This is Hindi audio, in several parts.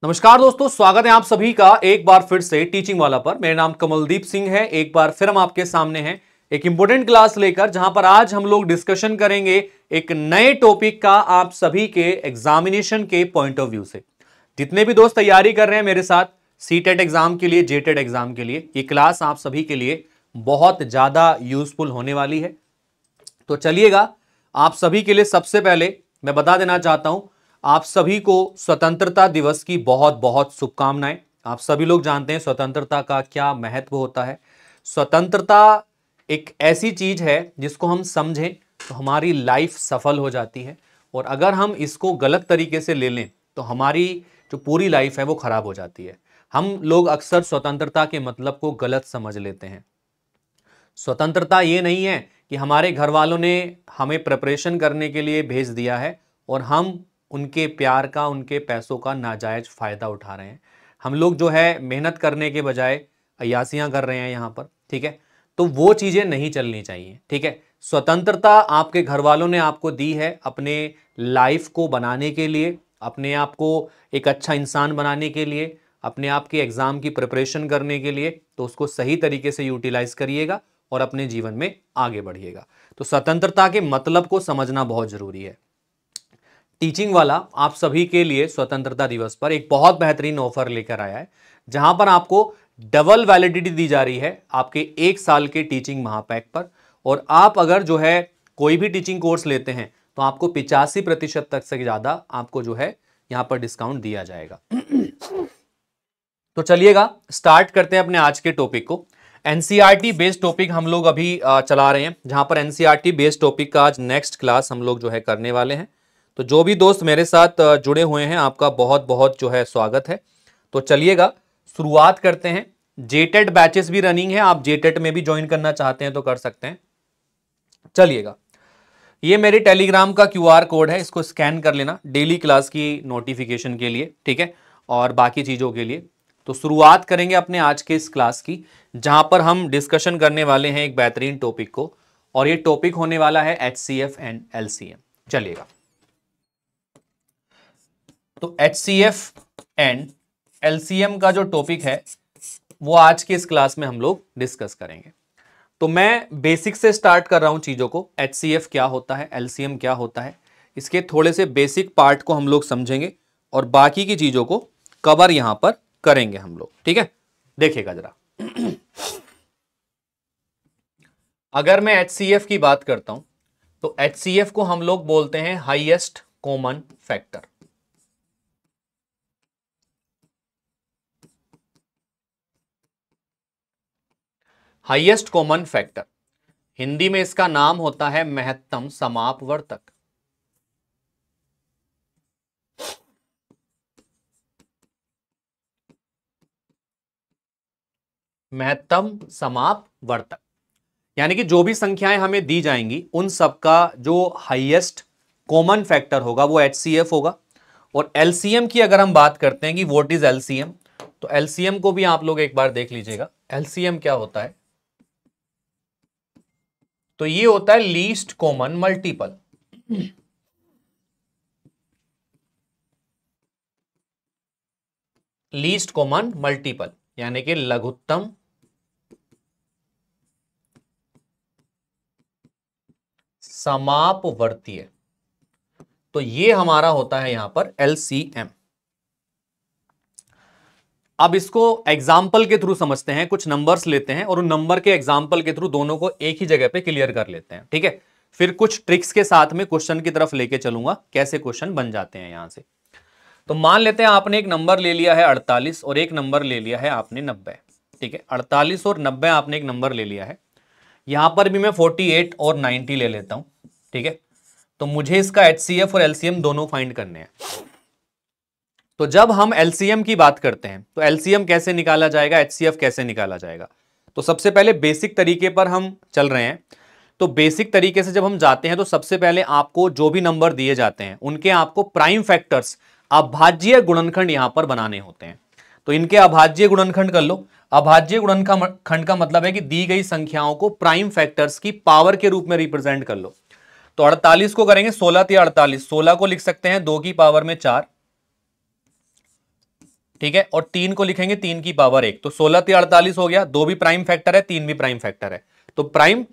नमस्कार दोस्तों, स्वागत है आप सभी का एक बार फिर से टीचिंग वाला पर। मेरा नाम कमलदीप सिंह है। एक बार फिर हम आपके सामने हैं एक इंपॉर्टेंट क्लास लेकर, जहां पर आज हम लोग डिस्कशन करेंगे एक नए टॉपिक का आप सभी के एग्जामिनेशन के पॉइंट ऑफ व्यू से। जितने भी दोस्त तैयारी कर रहे हैं मेरे साथ सीटेट एग्जाम के लिए, जेटेट एग्जाम के लिए, ये क्लास आप सभी के लिए बहुत ज्यादा यूजफुल होने वाली है। तो चलिएगा, आप सभी के लिए सबसे पहले मैं बता देना चाहता हूं, आप सभी को स्वतंत्रता दिवस की बहुत बहुत शुभकामनाएं। आप सभी लोग जानते हैं स्वतंत्रता का क्या महत्व होता है। स्वतंत्रता एक ऐसी चीज है जिसको हम समझें तो हमारी लाइफ सफल हो जाती है, और अगर हम इसको गलत तरीके से ले लें तो हमारी जो पूरी लाइफ है वो खराब हो जाती है। हम लोग अक्सर स्वतंत्रता के मतलब को गलत समझ लेते हैं। स्वतंत्रता ये नहीं है कि हमारे घर वालों ने हमें प्रिपरेशन करने के लिए भेज दिया है और हम उनके प्यार का, उनके पैसों का नाजायज फायदा उठा रहे हैं। हम लोग जो है मेहनत करने के बजाय अय्यासियां कर रहे हैं यहाँ पर, ठीक है। तो वो चीजें नहीं चलनी चाहिए, ठीक है। स्वतंत्रता आपके घर वालों ने आपको दी है अपने लाइफ को बनाने के लिए, अपने आप को एक अच्छा इंसान बनाने के लिए, अपने आप के एग्जाम की प्रिपरेशन करने के लिए। तो उसको सही तरीके से यूटिलाइज करिएगा और अपने जीवन में आगे बढ़िएगा। तो स्वतंत्रता के मतलब को समझना बहुत जरूरी है। टीचिंग वाला आप सभी के लिए स्वतंत्रता दिवस पर एक बहुत बेहतरीन ऑफर लेकर आया है, जहां पर आपको डबल वैलिडिटी दी जा रही है आपके 1 साल के टीचिंग महापैक पर। और आप अगर जो है कोई भी टीचिंग कोर्स लेते हैं तो आपको 85% तक से ज्यादा आपको जो है यहां पर डिस्काउंट दिया जाएगा। तो चलिएगा, स्टार्ट करते हैं अपने आज के टॉपिक को। एनसीईआरटी बेस्ड टॉपिक हम लोग अभी चला रहे हैं, जहां पर एनसीईआरटी बेस्ड टॉपिक का आज नेक्स्ट क्लास हम लोग जो है करने वाले हैं। तो जो भी दोस्त मेरे साथ जुड़े हुए हैं, आपका बहुत बहुत जो है स्वागत है। तो चलिएगा, शुरुआत करते हैं। जेटेट बैचेस भी रनिंग है, आप जेटेट में भी ज्वाइन करना चाहते हैं तो कर सकते हैं। चलिएगा, ये मेरे टेलीग्राम का क्यूआर कोड है, इसको स्कैन कर लेना डेली क्लास की नोटिफिकेशन के लिए, ठीक है, और बाकी चीजों के लिए। तो शुरुआत करेंगे अपने आज के इस क्लास की, जहां पर हम डिस्कशन करने वाले हैं एक बेहतरीन टॉपिक को, और ये टॉपिक होने वाला है HCF एंड LCM। चलिएगा, तो HCF एंड LCM का जो टॉपिक है वो आज के इस क्लास में हम लोग डिस्कस करेंगे। तो मैं बेसिक से स्टार्ट कर रहा हूं चीजों को। HCF क्या होता है, LCM क्या होता है, इसके थोड़े से बेसिक पार्ट को हम लोग समझेंगे और बाकी की चीजों को कवर यहां पर करेंगे हम लोग, ठीक है। देखिएगा जरा, अगर मैं HCF की बात करता हूं तो HCF को हम लोग बोलते हैं highest common factor. Highest common factor, Hindi में इसका नाम होता है महत्तम समापवर्तक। महत्तम समापवर्तक यानी कि जो भी संख्याएं हमें दी जाएंगी उन सबका जो हाईएस्ट कॉमन फैक्टर होगा वो HCF होगा। और LCM की अगर हम बात करते हैं कि व्हाट इज LCM, तो LCM को भी आप लोग एक बार देख लीजिएगा। LCM क्या होता है, तो ये होता है least common multiple. Least common multiple यानी कि लघुत्तम समापवर्तीय। तो ये हमारा होता है यहां पर LCM। अब इसको एग्जाम्पल के थ्रू समझते हैं, कुछ नंबर्स लेते हैं और उन नंबर के एग्जाम्पल के थ्रू दोनों को एक ही जगह पे क्लियर कर लेते हैं, ठीक है। फिर कुछ ट्रिक्स के साथ में क्वेश्चन की तरफ लेके चलूंगा, कैसे क्वेश्चन बन जाते हैं यहां से। तो मान लेते हैं आपने एक नंबर ले लिया है 48 और एक नंबर ले लिया है आपने 90, ठीक है। 48 और 90 आपने एक नंबर ले लिया है, यहां पर भी मैं 48 और 90 ले लेता हूं, ठीक है। तो मुझे इसका HCF और LCM दोनों फाइंड करने हैं। तो जब हम LCM की बात करते हैं तो LCM कैसे निकाला जाएगा, HCF कैसे निकाला जाएगा, तो सबसे पहले बेसिक तरीके पर हम चल रहे हैं। तो बेसिक तरीके से जब हम जाते हैं तो सबसे पहले आपको जो भी नंबर दिए जाते हैं उनके आपको प्राइम फैक्टर्स, अभाज्य गुणनखंड यहां पर बनाने होते हैं। तो इनके अभाज्य गुणनखंड कर लो। अभाज्य गुणनखंड का मतलब है कि दी गई संख्याओं को प्राइम फैक्टर्स की पावर के रूप में रिप्रेजेंट कर लो। तो 48 को करेंगे 16 या 48, 16 को लिख सकते हैं 2 की पावर में 4, ठीक है, और 3 को लिखेंगे 3 की पावर 1, तो 16 3 48 हो गया। 2 भी प्राइम फैक्टर है, 3 भी प्राइम फैक्टर है, तो प्राइम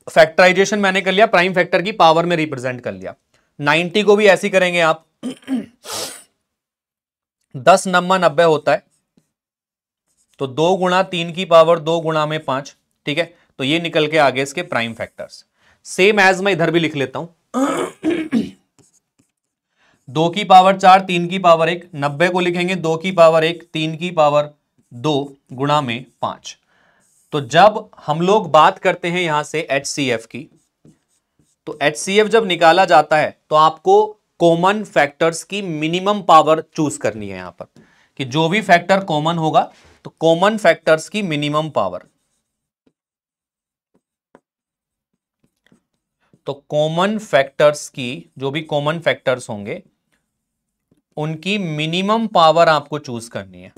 फैक्टराइजेशन मैंने कर लिया, प्राइम फैक्टर की पावर में रिप्रेजेंट कर लिया। 90 को भी ऐसी करेंगे आप 10 नम्मा 90 होता है, तो 2 गुणा 3 की पावर 2 गुणा में 5, ठीक है, तो ये निकल के आगे इसके प्राइम फैक्टर्स। सेम एज मैं इधर भी लिख लेता हूं 2 की पावर 4 3 की पावर 1, 90 को लिखेंगे 2 की पावर 1 3 की पावर 2 गुणा में 5। तो जब हम लोग बात करते हैं यहां से HCF की, तो HCF जब निकाला जाता है तो आपको कॉमन फैक्टर्स की मिनिमम पावर चूज करनी है यहां पर, कि जो भी फैक्टर कॉमन होगा तो कॉमन फैक्टर्स की मिनिमम पावर, तो कॉमन फैक्टर्स की जो भी कॉमन फैक्टर्स होंगे उनकी मिनिमम पावर आपको चूज करनी है,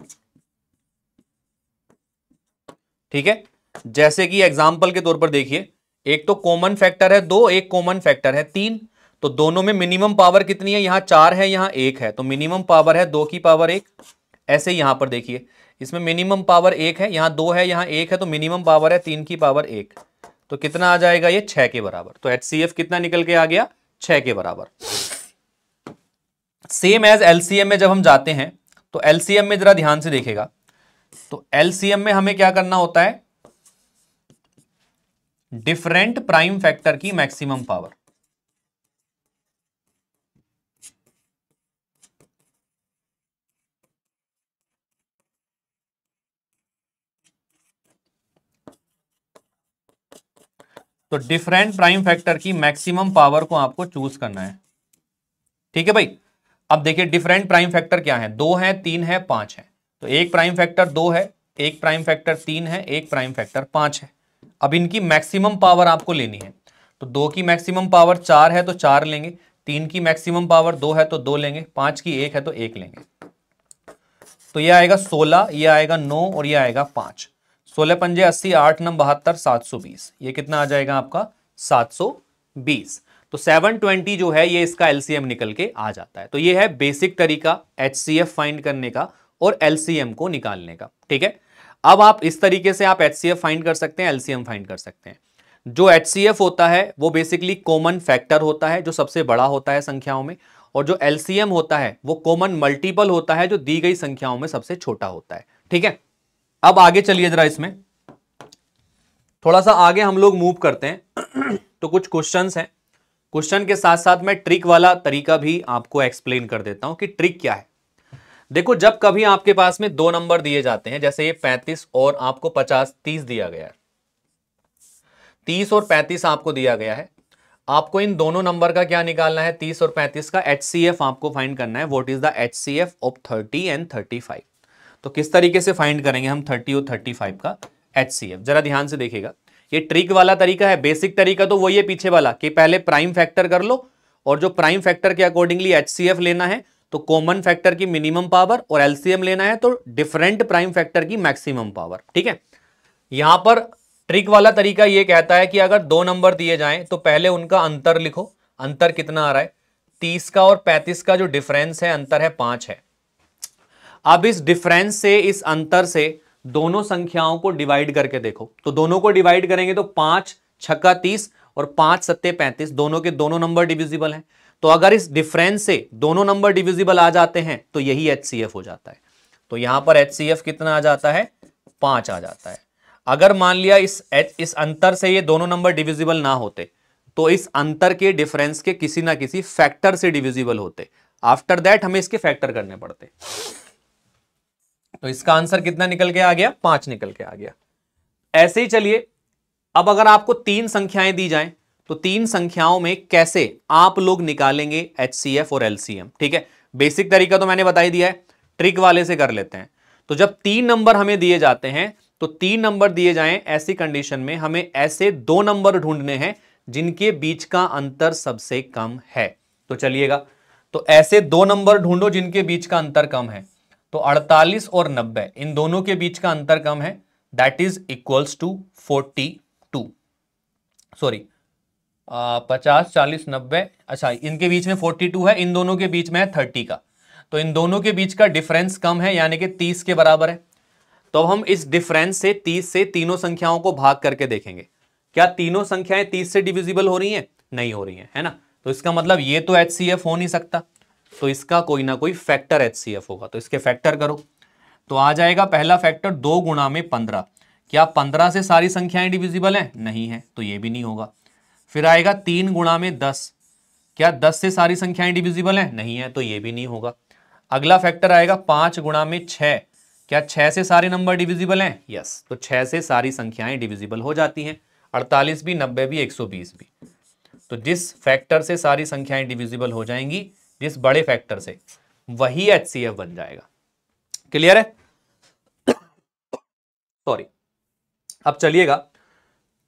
ठीक है। जैसे कि एग्जांपल के तौर पर देखिए, एक तो कॉमन फैक्टर है 2, एक कॉमन फैक्टर है 3, तो दोनों में मिनिमम पावर कितनी है, यहां 4 है यहां 1 है, तो मिनिमम पावर है 2 की पावर 1। ऐसे यहां पर देखिए, इसमें मिनिमम पावर 1 है, यहां 2 है यहां 1 है, तो मिनिमम पावर है 3 की पावर 1, तो कितना आ जाएगा ये 6 के बराबर। तो HCF कितना निकल के आ गया, 6 के बराबर। सेम एज LCM में जब हम जाते हैं, तो LCM में जरा ध्यान से देखेगा, तो LCM में हमें क्या करना होता है, डिफरेंट प्राइम फैक्टर की मैक्सिमम पावर, तो डिफरेंट प्राइम फैक्टर की मैक्सिमम पावर को आपको चूज करना है, ठीक है भाई। अब देखिए डिफरेंट प्राइम फैक्टर क्या है, 2 है 3 है 5 है, तो एक प्राइम फैक्टर 2 है, एक प्राइम फैक्टर 3 है, एक प्राइम फैक्टर 5 है। अब इनकी मैक्सिमम पावर आपको लेनी है, तो 2 की मैक्सिमम पावर 4 है तो 4 लेंगे, 3 की मैक्सिमम पावर 2 है तो 2 लेंगे, 5 की 1 है तो 1 लेंगे, तो ये आएगा 16, ये आएगा 9 और ये आएगा 5। 16 पंजे 80, 8 9 72, 720, ये कितना आ जाएगा आपका 720। तो 720 जो है ये इसका LCM निकल के आ जाता है। तो ये है बेसिक तरीका HCF फाइंड करने का और LCM को निकालने का, ठीक है। अब आप इस तरीके से आप HCF फाइंड कर सकते हैं, LCM फाइंड कर सकते हैं। जो HCF होता है वो बेसिकली कॉमन फैक्टर होता है जो सबसे बड़ा होता है संख्याओं में, और जो LCM होता है वो कॉमन मल्टीपल होता है जो दी गई संख्याओं में सबसे छोटा होता है, ठीक है। अब आगे चलिए जरा, इसमें थोड़ा सा आगे हम लोग मूव करते हैं तो कुछ क्वेश्चंस हैं, क्वेश्चन के साथ साथ मैं ट्रिक वाला तरीका भी आपको एक्सप्लेन कर देता हूं कि ट्रिक क्या है। देखो जब कभी आपके पास में 2 नंबर दिए जाते हैं, जैसे ये 35 और आपको 50 30 दिया गया है, 30 और 35 आपको दिया गया है, आपको इन दोनों नंबर का क्या निकालना है, 30 और 35 का HCF आपको फाइंड करना है। What is the HCF of 30 and 35। तो किस तरीके से फाइंड करेंगे हम 30 और 35 का HCF, जरा ध्यान से देखिएगा। ये ट्रिक वाला तरीका है, बेसिक तरीका तो वही है पीछे वाला, कि पहले प्राइम फैक्टर कर लो और जो प्राइम फैक्टर के अकॉर्डिंगली HCF लेना है तो कॉमन फैक्टर की मिनिमम पावर, और LCM लेना है तो डिफरेंट प्राइम फैक्टर की मैक्सिमम पावर, ठीक है। यहां पर ट्रिक वाला तरीका यह कहता है कि अगर 2 नंबर दिए जाएं तो पहले उनका अंतर लिखो, अंतर कितना आ रहा है, 30 का और 35 का जो डिफरेंस है अंतर है 5 है। अब इस डिफरेंस से, इस अंतर से दोनों संख्याओं को डिवाइड करके देखो, तो दोनों को डिवाइड करेंगे तो 5 छक्का 30 और 5 सत्ते 35, दोनों के दोनों नंबर डिविजिबल हैं। तो अगर इस डिफरेंस से दोनों नंबर डिविजिबल आ जाते हैं तो यही HCF हो जाता है। तो यहां पर HCF कितना आ जाता है, 5 आ जाता है। अगर मान लिया इस अंतर से ये दोनों नंबर डिविजिबल ना होते तो इस अंतर के डिफरेंस के किसी ना किसी फैक्टर से डिविजिबल होते, आफ्टर दैट हमें इसके फैक्टर करने पड़ते। तो इसका आंसर कितना निकल के आ गया, 5 निकल के आ गया। ऐसे ही चलिए, अब अगर आपको 3 संख्याएं दी जाएं तो 3 संख्याओं में कैसे आप लोग निकालेंगे HCF और LCM, ठीक है। बेसिक तरीका तो मैंने बता ही दिया है, ट्रिक वाले से कर लेते हैं। तो जब 3 नंबर हमें दिए जाते हैं तो 3 नंबर दिए जाएं, ऐसी कंडीशन में हमें ऐसे 2 नंबर ढूंढने हैं जिनके बीच का अंतर सबसे कम है। तो चलिएगा, तो ऐसे 2 नंबर ढूंढो जिनके बीच का अंतर कम है। तो 48 और 90 इन दोनों के बीच का अंतर कम है, that is equals to 42, sorry 50 40 90, अच्छा इनके बीच में 42 है, इन दोनों के बीच में है 30 का। तो इन दोनों के बीच का डिफरेंस कम है, यानी कि 30 के बराबर है। तो हम इस डिफरेंस से 30 से तीनों संख्याओं को भाग करके देखेंगे, क्या तीनों संख्याएं 30 से डिविजिबल हो रही हैं? नहीं हो रही हैं, है ना। तो इसका मतलब ये तो HCF हो नहीं सकता, तो इसका कोई ना कोई फैक्टर HCF होगा। तो इसके फैक्टर करो, तो आ जाएगा पहला फैक्टर 2 गुणा में 15। क्या 15 से सारी संख्याएं डिविजिबल हैं? नहीं है, तो ये भी नहीं होगा। फिर आएगा 3 गुणा में 10। क्या 10 से सारी संख्याएं डिविजिबल हैं? नहीं है, तो ये भी नहीं होगा। अगला फैक्टर आएगा 5 गुणा में 6। क्या 6 से सारे नंबर डिविजिबल हैं? यस, तो 6 से सारी संख्याएं डिविजिबल हो जाती हैं, 48 भी, 90 भी, 120 भी। तो जिस फैक्टर से सारी संख्याएं डिविजिबल हो जाएंगी, जिस बड़े फैक्टर से, वही HCF बन जाएगा। क्लियर है? सॉरी। अब चलिएगा,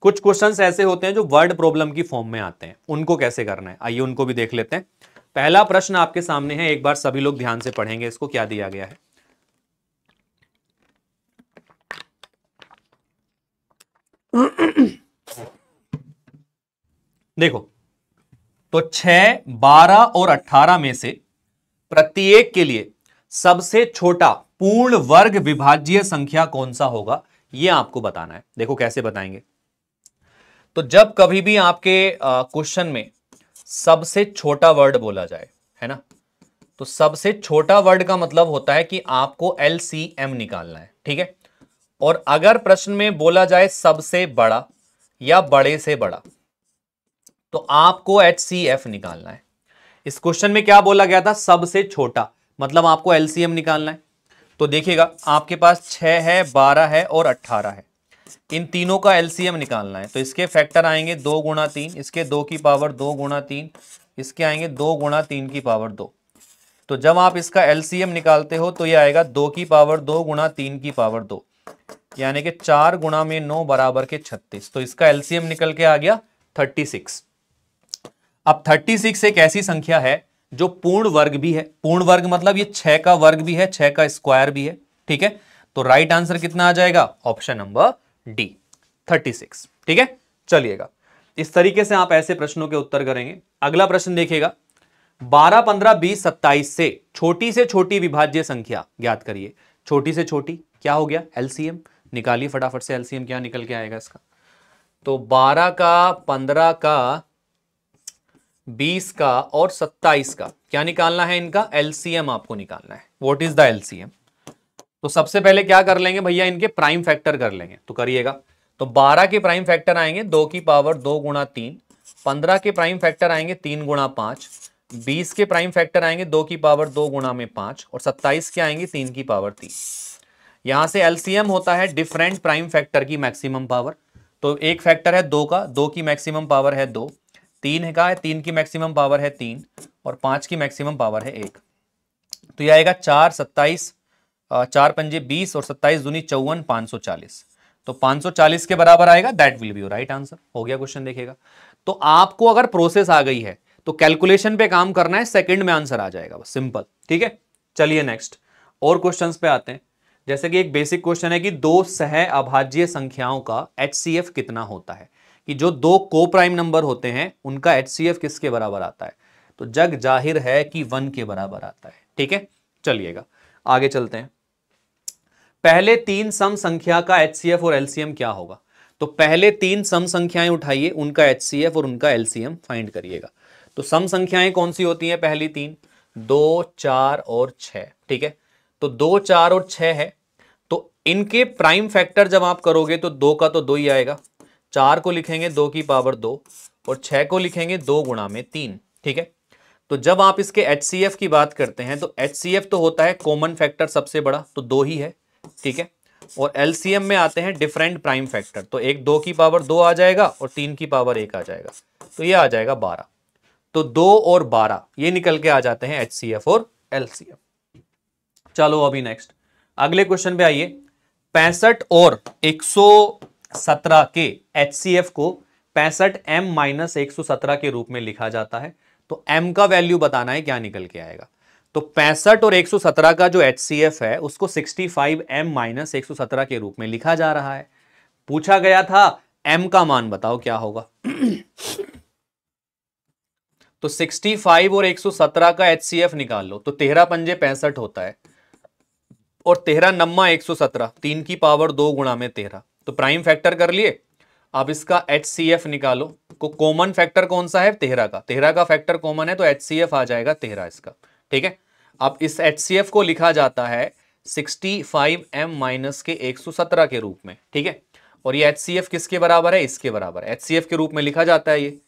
कुछ क्वेश्चंस ऐसे होते हैं जो वर्ड प्रॉब्लम की फॉर्म में आते हैं, उनको कैसे करना है आइए उनको भी देख लेते हैं। पहला प्रश्न आपके सामने है, एक बार सभी लोग ध्यान से पढ़ेंगे इसको, क्या दिया गया है। देखो, तो 6, 12 और 18 में से प्रत्येक के लिए सबसे छोटा पूर्ण वर्ग विभाज्य संख्या कौन सा होगा, यह आपको बताना है। देखो कैसे बताएंगे। तो जब कभी भी आपके क्वेश्चन में सबसे छोटा वर्ड बोला जाए, है ना, तो सबसे छोटा वर्ड का मतलब होता है कि आपको LCM निकालना है, ठीक है। और अगर प्रश्न में बोला जाए सबसे बड़ा या बड़े से बड़ा, तो आपको HCF निकालना है। इस क्वेश्चन में क्या बोला गया था? सबसे छोटा, मतलब आपको LCM निकालना है। तो देखिएगा, आपके पास 6 है, 12 है और 18 है, इन तीनों का LCM निकालना है। तो इसके फैक्टर आएंगे 2 गुणा 3, इसके 2 की पावर 2 गुणा 3, इसके आएंगे 2 गुणा 3 की पावर 2। तो जब आप इसका LCM निकालते हो तो ये आएगा 2 की पावर 2 गुणा 3 की पावर 2, यानी कि 4 गुणा में 9 बराबर के 36। तो इसका LCM निकल के आ गया 36। अब 36 एक ऐसी संख्या है जो पूर्ण वर्ग भी है। पूर्ण वर्ग मतलब ये 6 का वर्ग भी है, 6 का स्क्वायर भी है, ठीक है। तो राइट आंसर कितना आ जाएगा? ऑप्शन नंबर डी, 36, ठीक है। चलिएगा, इस तरीके से आप ऐसे प्रश्नों के उत्तर करेंगे। अगला प्रश्न देखिएगा, 12, 15, 20, 27 से छोटी विभाज्य संख्या ज्ञात करिए। छोटी से छोटी क्या हो गया? LCM निकालिए फटाफट से। LCM क्या निकल के आएगा इसका? तो 12 का, 15 का, 20 का और 27 का क्या निकालना है? इनका LCM आपको निकालना है। What is the LCM? तो सबसे पहले क्या कर लेंगे भैया, इनके प्राइम फैक्टर कर लेंगे। तो करिएगा, तो 12 के प्राइम फैक्टर आएंगे 2 की पावर 2 गुणा 3, 15 के प्राइम फैक्टर आएंगे 3 गुणा 5, 20 के प्राइम फैक्टर आएंगे 2 की पावर 2 गुणा में 5 और 27 के आएंगे 3 की पावर 3। यहां से LCM होता है डिफरेंट प्राइम फैक्टर की मैक्सिमम पावर। तो एक फैक्टर है 2 का, 2 की मैक्सिमम पावर है 2, 3 का है, 3 की मैक्सिमम पावर है 3 और 5 की मैक्सिमम पावर है 1। तो यह आएगा 4, 27, 4 पंजे 20 और 27 दूनी 54, 540। तो 540 के बराबर आएगा। That will be your right answer. हो गया क्वेश्चन, देखिएगा। तो आपको अगर प्रोसेस आ गई है तो कैलकुलेशन पे काम करना है, सेकंड में आंसर आ जाएगा, बस सिंपल, ठीक है। चलिए नेक्स्ट और क्वेश्चंस पे आते हैं। जैसे कि एक बेसिक क्वेश्चन है कि दो सह अभाज्य संख्याओं का HCF कितना होता है, कि जो दो को प्राइम नंबर होते हैं उनका HCF किसके बराबर आता है? तो जग जाहिर है कि 1 के बराबर आता है, ठीक है। चलिएगा आगे चलते हैं। पहले 3 सम संख्या का HCF और LCM क्या होगा? तो पहले 3 सम संख्याएं उठाइए, उनका HCF और उनका LCM फाइंड करिएगा। तो सम संख्याएं कौन सी होती हैं? पहली 3, 2, 4 और 6, ठीक है। तो 2, 4 और 6 है, तो इनके प्राइम फैक्टर जब आप करोगे तो 2 का तो 2 ही आएगा, 4 को लिखेंगे 2 की पावर 2 और 6 को लिखेंगे 2 गुणा में 3, ठीक है। तो जब आप इसके HCF की बात करते हैं तो HCF तो होता है कॉमन फैक्टर सबसे बड़ा, तो 2 ही है, ठीक है। और LCM में आते हैं डिफरेंट प्राइम फैक्टर, तो एक 2 की पावर 2 आ जाएगा और 3 की पावर 1 आ जाएगा, तो ये आ जाएगा 12। तो 2 और 12 ये निकल के आ जाते हैं HCF और LCM। चलो अभी नेक्स्ट अगले क्वेश्चन पे आइए। 65 और 117 के HCF को 65m-117 के रूप में लिखा जाता है। तो m का वैल्यू बताना है, क्या निकल के आएगा? तो 65 और 117 का जो HCF है उसको 65m-117 के रूप में लिखा जा रहा है। पूछा गया था m का मान बताओ क्या होगा। तो 65 और 117 का HCF निकाल लो, तो 13 पंजे 65 होता है और 13 नम्मा 117, 3 की पावर 2 गुणा में 13, तो प्राइम फैक्टर कर लिए। अब इसका HCF निकालो, को कॉमन फैक्टर कौन सा है? 13 का, 13 का फैक्टर कॉमन है तो HCF आ जाएगा 13 इसका। ठीक है, अब इस HCF को लिखा जाता है 65m माइनस के 117 के रूप में। ठीक है, और ये HCF किसके बराबर है? इसके बराबर है, HCF के रूप में लिखा जाता है ये।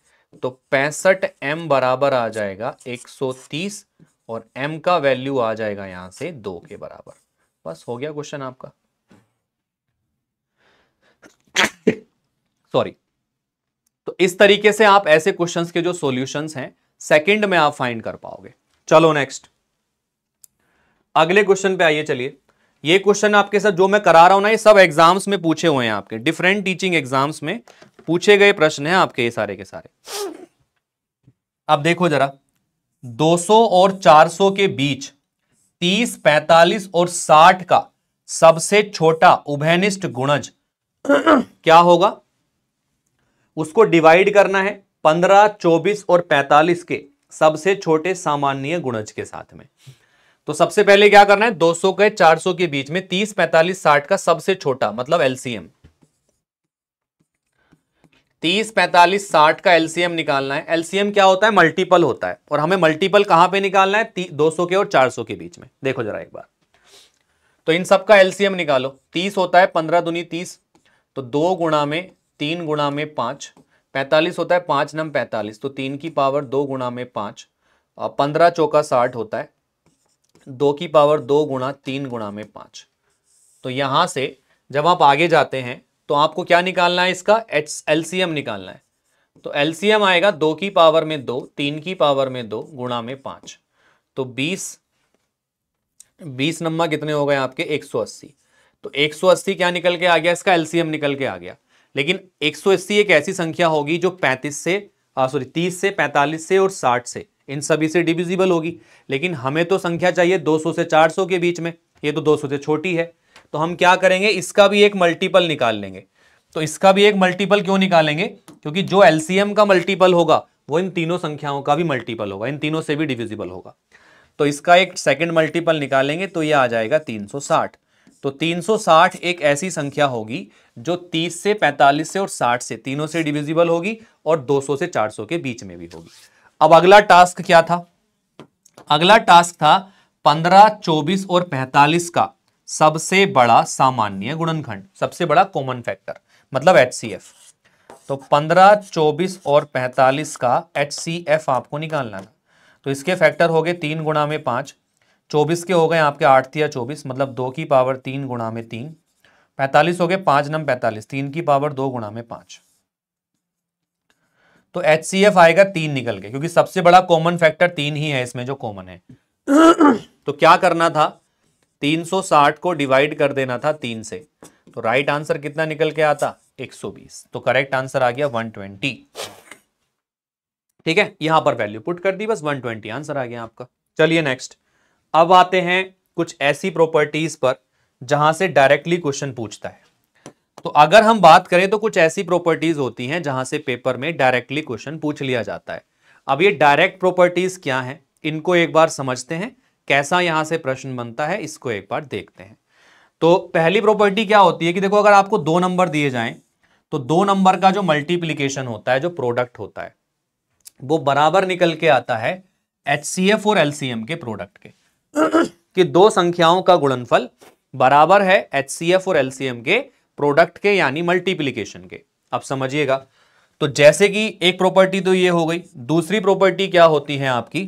तो 65m बराबर आ जाएगा 130 और m का वैल्यू आ जाएगा यहां से 2 के बराबर। बस हो गया क्वेश्चन आपका। सॉरी। तो इस तरीके से आप ऐसे क्वेश्चंस के जो सॉल्यूशंस हैं सेकंड में आप फाइंड कर पाओगे। चलो नेक्स्ट, अगले क्वेश्चन पे आइए। चलिए, ये क्वेश्चन आपके साथ जो मैं करा रहा हूं ना, ये सब एग्जाम्स में पूछे हुए हैं, आपके डिफरेंट टीचिंग एग्जाम्स में पूछे गए प्रश्न हैं आपके, ये सारे के सारे। अब देखो जरा, 200 और 400 के बीच 30, 45 और 60 का सबसे छोटा उभयनिष्ठ गुणज क्या होगा? उसको डिवाइड करना है 15, 24 और 45 के सबसे छोटे सामान्य गुणज के साथ में। तो सबसे पहले क्या करना है, 200 के 400 के बीच में 30, 45, 60 का सबसे छोटा मतलब एलसीएम, 30, 45, 60 का एलसीएम निकालना है। एलसीएम क्या होता है? मल्टीपल होता है, और हमें मल्टीपल कहां पे निकालना है? 200 के और 400 के बीच में। देखो जरा एक बार, तो इन सब का एलसीएम निकालो। 30 होता है 15 दूनी 30, तो 2 गुणा में 3 गुणा में 5। 45 होता है 5 नम 45, तो 3 की पावर 2 गुणा में 5। 15 चौका 60 होता है, 2 की पावर 2 गुणा 3 गुणा में 5। तो यहां से जब आप आगे जाते हैं तो आपको क्या निकालना है? इसका एलसीएम निकालना है। तो एलसीएम आएगा 2 की पावर में 2, 3 की पावर में 2 गुणा में 5, तो 20 नंबर कितने हो गए आपके? 180। तो 180 क्या निकल के आ गया? इसका एलसीएम निकल के आ गया। लेकिन 180 एक ऐसी संख्या होगी जो 30 से 45 से और 60 से, इन सभी से डिविजिबल होगी। लेकिन हमें तो संख्या चाहिए 200 से 400 के बीच में, ये तो 200 से छोटी है। तो हम क्या करेंगे? इसका भी एक मल्टीपल निकाल लेंगे। तो इसका भी एक मल्टीपल क्यों निकालेंगे? क्योंकि जो एलसीएम का मल्टीपल होगा वो इन तीनों संख्याओं का भी मल्टीपल होगा, इन तीनों से भी डिविजिबल होगा। तो इसका एक सेकंड मल्टीपल निकालेंगे तो ये आ जाएगा 360। तो 360 एक ऐसी संख्या होगी जो 30 से 45 से और 60 से तीनों से डिविजिबल होगी और 200 से 400 के बीच में भी होगी। अब अगला टास्क क्या था? अगला टास्क था 15, 24 और 45 का सबसे बड़ा सामान्य गुणनखंड, सबसे बड़ा कॉमन फैक्टर मतलब HCF। तो 15, 24 और 45 का HCF आपको निकालना था। तो इसके फैक्टर हो गए 3 गुणा में 5, 24 के हो गए आपके 8 तिया 24, मतलब 2 की पावर 3 गुणा में 3। 45 हो गए 5 नम 45, 3 की पावर 2 गुणा में 5। तो HCF आएगा 3 निकल के, क्योंकि सबसे बड़ा कॉमन फैक्टर 3 ही है इसमें जो कॉमन है। तो क्या करना था? 360 को डिवाइड कर देना था 3 से। तो राइट आंसर कितना निकल के आता? 120। तो करेक्ट आंसर आ गया 120। ठीक है, यहां पर वैल्यू पुट कर दी, बस 120 आंसर आ गया आपका। चलिए नेक्स्ट, अब आते हैं कुछ ऐसी प्रॉपर्टीज पर जहां से डायरेक्टली क्वेश्चन पूछता है। तो अगर हम बात करें तो कुछ ऐसी प्रॉपर्टीज होती हैं जहां से पेपर में डायरेक्टली क्वेश्चन पूछ लिया जाता है। अब ये डायरेक्ट प्रॉपर्टीज क्या हैं, इनको एक बार समझते हैं, कैसा यहां से प्रश्न बनता है इसको एक बार देखते हैं। तो पहली प्रॉपर्टी क्या होती है कि देखो, अगर आपको 2 नंबर दिए जाएं तो 2 नंबर का जो मल्टीप्लीकेशन होता है, जो प्रोडक्ट होता है, वो बराबर निकल के आता है HCF और LCM के प्रोडक्ट के। कि दो संख्याओं का गुणनफल बराबर है HCF और LCM के प्रोडक्ट के, यानी मल्टीप्लीकेशन के। अब समझिएगा, तो जैसे कि एक प्रॉपर्टी तो ये हो गई, दूसरी प्रॉपर्टी क्या होती है आपकी?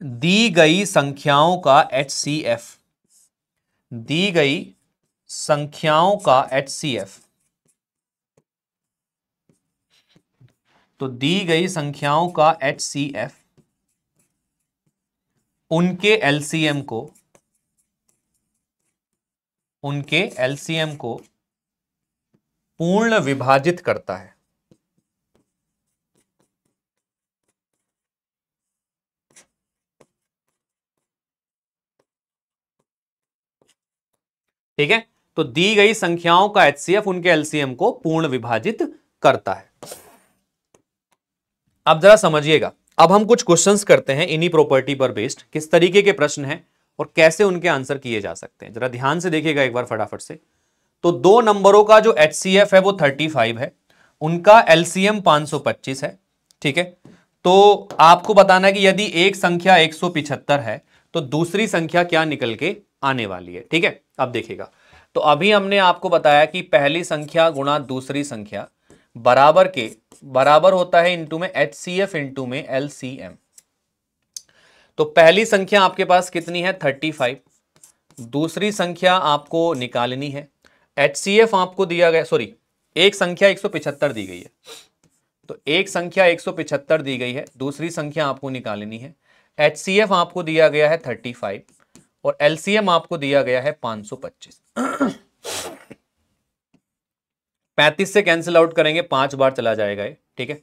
दी गई संख्याओं का HCF, दी गई संख्याओं का HCF, तो दी गई संख्याओं का HCF उनके LCM को पूर्ण विभाजित करता है। ठीक है, तो दी गई संख्याओं का HCF उनके LCM को पूर्ण विभाजित करता है। अब जरा समझिएगा, अब हम कुछ क्वेश्चंस करते हैं इन्हीं प्रॉपर्टी पर बेस्ड, किस तरीके के प्रश्न हैं और कैसे उनके आंसर किए जा सकते हैं। जरा ध्यान से देखिएगा एक बार फटाफट से। तो दो नंबरों का जो HCF है वो 35 है, उनका LCM 525 है, ठीक है। तो आपको बताना है कि यदि एक संख्या 175 है तो दूसरी संख्या क्या निकल के आने वाली है, ठीक है। अब देखिएगा, तो अभी हमने आपको बताया कि पहली संख्या गुणा दूसरी संख्या बराबर होता है इनटू में HCF इनटू में LCM। तो पहली संख्या आपके पास कितनी है 35, दूसरी संख्या आपको निकालनी है। HCF आपको दिया गया, सॉरी, एक संख्या 175 दी गई है, तो एक संख्या 175 दी गई है, दूसरी संख्या आपको निकालनी है। HCF आपको दिया गया है 35 और LCM आपको दिया गया है 525। 35 से कैंसिल आउट करेंगे, 5 बार चला जाएगा ये, ठीक है।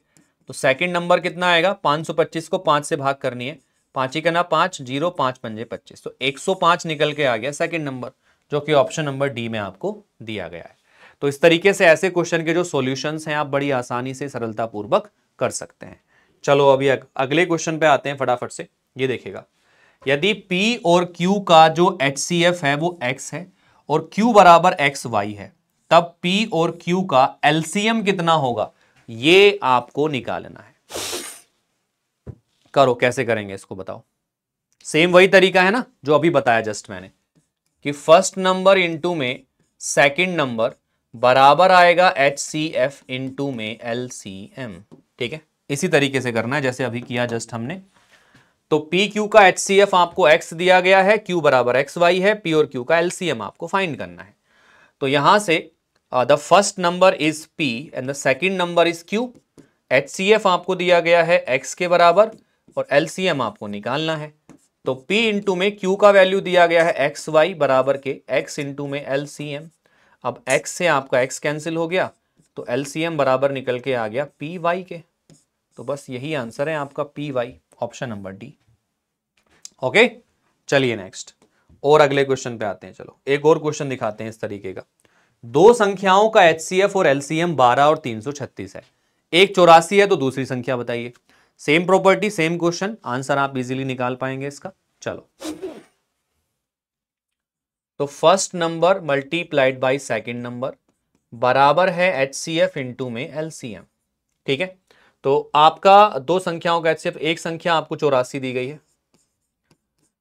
तो सेकंड नंबर कितना आएगा, 525 को 5 से भाग करनी है, 5 ही करना 5, 0, 5 पंजे 25, तो 105 निकल के आ गया सेकंड नंबर, जो कि ऑप्शन नंबर डी में आपको दिया गया है। तो इस तरीके से ऐसे क्वेश्चन के जो सॉल्यूशंस हैं आप बड़ी आसानी से सरलतापूर्वक कर सकते हैं। चलो अभी अगले क्वेश्चन पे आते हैं फटाफट से। ये देखिएगा, यदि P और Q का जो HCF है वो X है और Q बराबर XY है, तब P और Q का LCM कितना होगा, ये आपको निकालना है। करो, कैसे करेंगे इसको बताओ। सेम वही तरीका है ना जो अभी बताया जस्ट मैंने, कि फर्स्ट नंबर इंटू में सेकंड नंबर बराबर आएगा HCF इंटू में LCM, ठीक है। इसी तरीके से करना है जैसे अभी किया जस्ट हमने। तो PQ का HCF आपको X दिया गया है, Q बराबर XY है, P और Q का LCM आपको फाइंड करना है। तो यहां से the first number is P and the second number is Q। HCF आपको दिया गया है X के बराबर और LCM आपको निकालना है। तो P इंटू में Q का वैल्यू दिया गया है XY बराबर के X इंटू में LCM। अब X से आपका X कैंसिल हो गया तो LCM बराबर निकल के आ गया PY के। तो बस यही आंसर है आपका PY, option number D. Okay, चलिए नेक्स्ट और अगले क्वेश्चन पे आते हैं। चलो एक और क्वेश्चन दिखाते हैं इस तरीके का। दो संख्याओं का HCF और LCM 12 और 336 है, एक 84 है, तो दूसरी संख्या बताइए। Same property same question, answer आप इजीली निकाल पाएंगे इसका। चलो, तो first number multiplied by second number बराबर है HCF इंटू में LCM, ठीक है। तो आपका दो संख्याओं का HCF, एक संख्या आपको 84 दी गई है,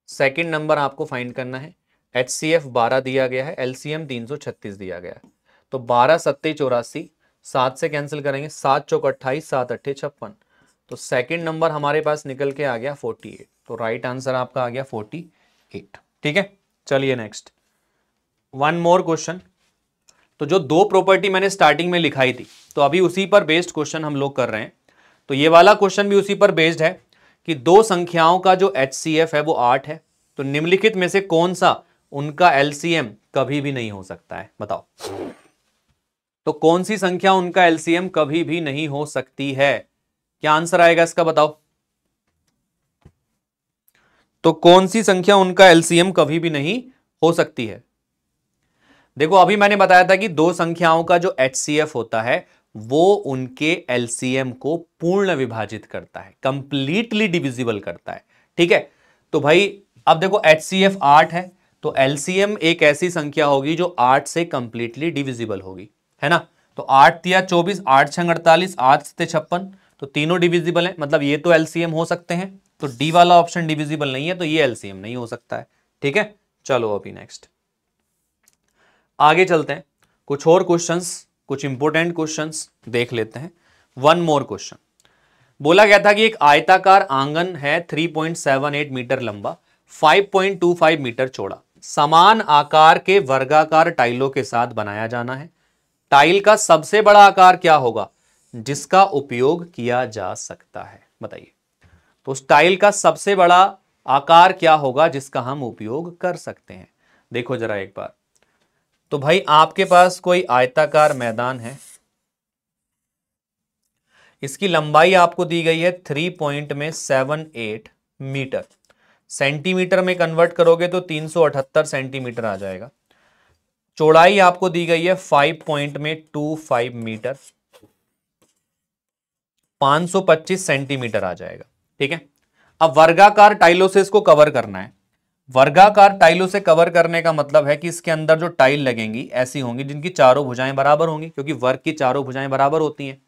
सेकंड नंबर आपको फाइंड करना है। HCF 12 दिया गया है, LCM 336 दिया गया है। तो 12 सत्ते 84, 7 से कैंसिल करेंगे, 7 चौक 28, 7 अट्ठे 56। तो सेकंड नंबर हमारे पास निकल के आ गया 48। तो राइट आंसर आपका आ गया 48, ठीक है। चलिए नेक्स्ट, वन मोर क्वेश्चन। तो जो दो प्रॉपर्टी मैंने स्टार्टिंग में लिखाई थी, तो अभी उसी पर बेस्ड क्वेश्चन हम लोग कर रहे हैं। तो ये वाला क्वेश्चन भी उसी पर बेस्ड है कि दो संख्याओं का जो HCF है वो 8 है, तो निम्नलिखित में से कौन सा उनका LCM कभी भी नहीं हो सकता है, बताओ। तो कौन सी संख्या उनका LCM कभी भी नहीं हो सकती है, क्या आंसर आएगा इसका बताओ। तो कौन सी संख्या उनका LCM कभी भी नहीं हो सकती है। देखो अभी मैंने बताया था कि दो संख्याओं का जो HCF होता है वो उनके LCM को पूर्ण विभाजित करता है, कंप्लीटली डिविजिबल करता है, ठीक है। तो भाई अब देखो HCF 8 है, तो LCM एक ऐसी संख्या होगी जो 8 से कंप्लीटली डिविजिबल होगी, है ना। तो 8 तिया 24, 8 छंग 48, 8 से 56, तो तीनों डिविजिबल है, मतलब ये तो LCM हो सकते हैं। तो डी वाला ऑप्शन डिविजिबल नहीं है, तो ये LCM नहीं हो सकता है, ठीक है। चलो अभी नेक्स्ट आगे चलते हैं, कुछ और क्वेश्चंस, कुछ इंपॉर्टेंट क्वेश्चंस देख लेते हैं। वन मोर क्वेश्चन, बोला गया था कि एक आयताकार आंगन है 3.78 मीटर लंबा, 5.25 मीटर चौड़ा, समान आकार के वर्गाकार टाइलों के साथ बनाया जाना है। टाइल का सबसे बड़ा आकार क्या होगा जिसका उपयोग किया जा सकता है, बताइए। तो उस टाइल का सबसे बड़ा आकार क्या होगा जिसका हम उपयोग कर सकते हैं। देखो जरा एक बार, तो भाई आपके पास कोई आयताकार मैदान है, इसकी लंबाई आपको दी गई है 3.78 मीटर, सेंटीमीटर में कन्वर्ट करोगे तो 378 सेंटीमीटर आ जाएगा। चौड़ाई आपको दी गई है 5.25 मीटर, 525 सेंटीमीटर आ जाएगा। ठीक है, अब वर्गाकार टाइलों से इसको कवर करना है। वर्गाकार टाइलों से कवर करने का मतलब है कि इसके अंदर जो टाइल लगेंगी ऐसी होंगी जिनकी चारों भुजाएं बराबर होंगी, क्योंकि वर्ग की चारों भुजाएं बराबर होती हैं।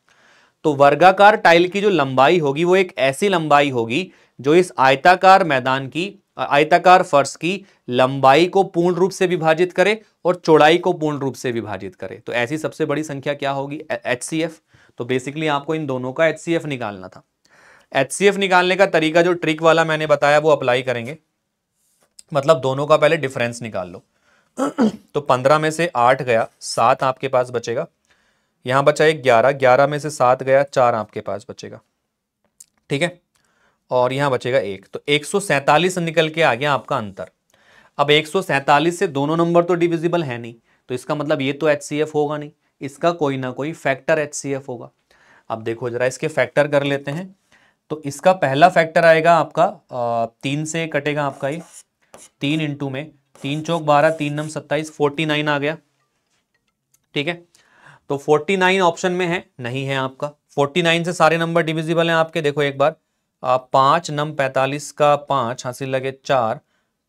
तो वर्गाकार टाइल की जो लंबाई होगी वो एक ऐसी लंबाई होगी जो इस आयताकार मैदान की, आयताकार फर्श की लंबाई को पूर्ण रूप से विभाजित करे और चौड़ाई को पूर्ण रूप से विभाजित करे। तो ऐसी सबसे बड़ी संख्या क्या होगी? HCF। तो बेसिकली आपको इन दोनों का HCF निकालना था। HCF निकालने का तरीका जो ट्रिक वाला मैंने बताया वो अप्लाई करेंगे, मतलब दोनों का पहले डिफरेंस निकाल लो। तो 15 में से 8 गया, 7 आपके पास बचेगा। यहां बचा एक 11, 11 में से 7 गया, 4 आपके पास बचेगा। ठीक है, और यहां बचेगा 1, तो 147 निकल के आ गया आपका अंतर। अब 147 से दोनों नंबर तो डिविजिबल है नहीं, तो इसका मतलब ये तो HCF होगा नहीं, इसका कोई ना कोई फैक्टर HCF होगा। अब देखो जरा इसके फैक्टर कर लेते हैं। तो इसका पहला फैक्टर आएगा आपका 3 से कटेगा आपका ये 3 इंटू में 3 चौक 12, 3 नम 27, 49 आ गया। ठीक है, तो 49 ऑप्शन में है नहीं है आपका। 49 से सारे नंबर डिविजिबल हैं आपके। देखो एक बार 5 नम 45 का 5 हासिल लगे 4,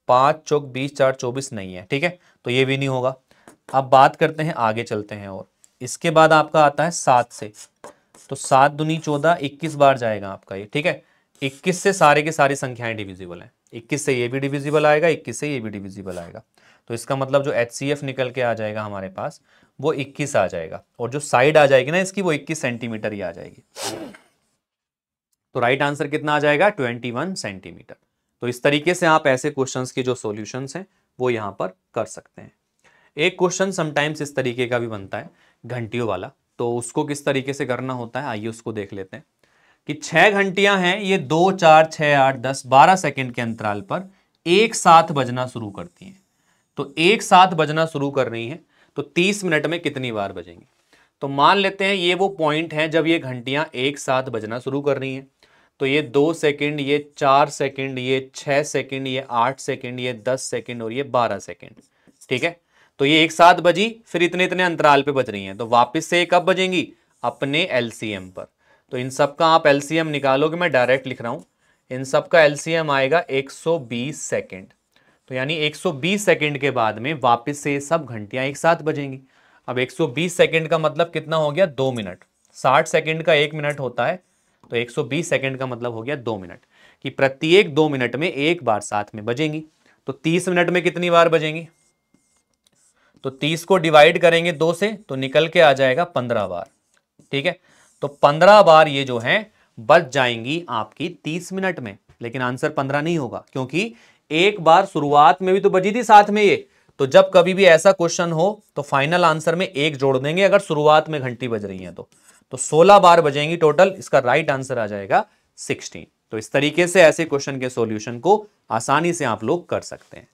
5 चौक 20, 4 24 नहीं है। ठीक है, तो ये भी नहीं होगा। अब बात करते हैं, आगे चलते हैं और इसके बाद आपका आता है 7 से। तो 7 दूनी 14, 21 बार जाएगा आपका ये। ठीक है, 21 से सारे के सारी संख्याएं डिविजिबल हैं। 21 से ये भी डिविजिबल आएगा, 21 से ये भी डिविजिबल आएगा। तो इसका मतलब जो HCF निकल के आ जाएगा हमारे पास वो 21 आ जाएगा, और जो साइड आ जाएगी ना इसकी वो 21 सेंटीमीटर ही आ जाएगी। तो राइट आंसर कितना आ जाएगा? 21 सेंटीमीटर। तो इस तरीके से आप ऐसे क्वेश्चंस की जो सॉल्यूशंस हैं वो यहां पर कर सकते हैं। एक क्वेश्चन समटाइम्स इस तरीके का भी बनता है, घंटियों वाला। तो उसको किस तरीके से करना होता है आइए उसको देख लेते हैं। कि 6 घंटियां हैं, ये 2, 4, 6, 8, 10, 12 सेकंड के अंतराल पर एक साथ बजना शुरू करती हैं। तो एक साथ बजना शुरू कर रही हैं, तो 30 मिनट में कितनी बार बजेंगी? तो मान लेते हैं ये वो पॉइंट है जब ये घंटियां एक साथ बजना शुरू कर रही हैं। तो ये 2 सेकंड, ये 4 सेकंड, ये 6 सेकंड, ये 8 सेकंड, ये 10 सेकंड और ये 12 सेकंड। ठीक है, तो ये एक साथ बजी, फिर इतने इतने अंतराल पे बज रही हैं। तो वापस से कब बजेंगी? अपने LCM पर। तो इन सब का आप LCM निकालोगे, मैं डायरेक्ट लिख रहा हूं, इन सब का LCM आएगा 120 सेकंड। तो यानी 120 सेकंड के बाद में वापस से सब घंटियां एक साथ बजेंगी। अब 120 सेकंड का मतलब कितना हो गया? 2 मिनट। 60 सेकंड का 1 मिनट होता है, तो 120 सेकंड का मतलब हो गया 2 मिनट, कि प्रत्येक 2 मिनट में एक बार साथ में बजेंगी। तो 30 मिनट में कितनी बार बजेंगी? तो 30 को डिवाइड करेंगे 2 से तो निकल के आ जाएगा 15 बार। ठीक है, तो 15 बार ये जो है बच जाएंगी आपकी 30 मिनट में। लेकिन आंसर 15 नहीं होगा, क्योंकि एक बार शुरुआत में भी तो बजी थी साथ में ये। तो जब कभी भी ऐसा क्वेश्चन हो तो फाइनल आंसर में 1 जोड़ देंगे अगर शुरुआत में घंटी बज रही है तो 16 बार बजेंगी टोटल। इसका राइट आंसर आ जाएगा 16। तो इस तरीके से ऐसे क्वेश्चन के सॉल्यूशन को आसानी से आप लोग कर सकते हैं।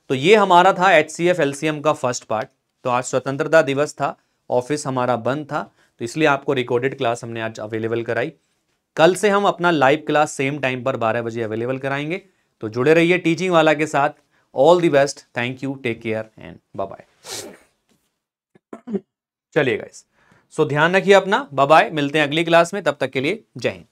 तो ये हमारा था HCF LCM का फर्स्ट पार्ट। तो आज स्वतंत्रता दिवस था, ऑफिस हमारा बंद था, तो इसलिए आपको रिकॉर्डेड क्लास हमने आज अवेलेबल कराई। कल से हम अपना लाइव क्लास सेम टाइम पर 12 बजे अवेलेबल कराएंगे। तो जुड़े रहिए टीचिंग वाला के साथ। All the best, thank you, take care and bye bye. चलिए गाइस, सो ध्यान रखिए अपना, बाय बाय, मिलते हैं अगली क्लास में, तब तक के लिए जय हिंद।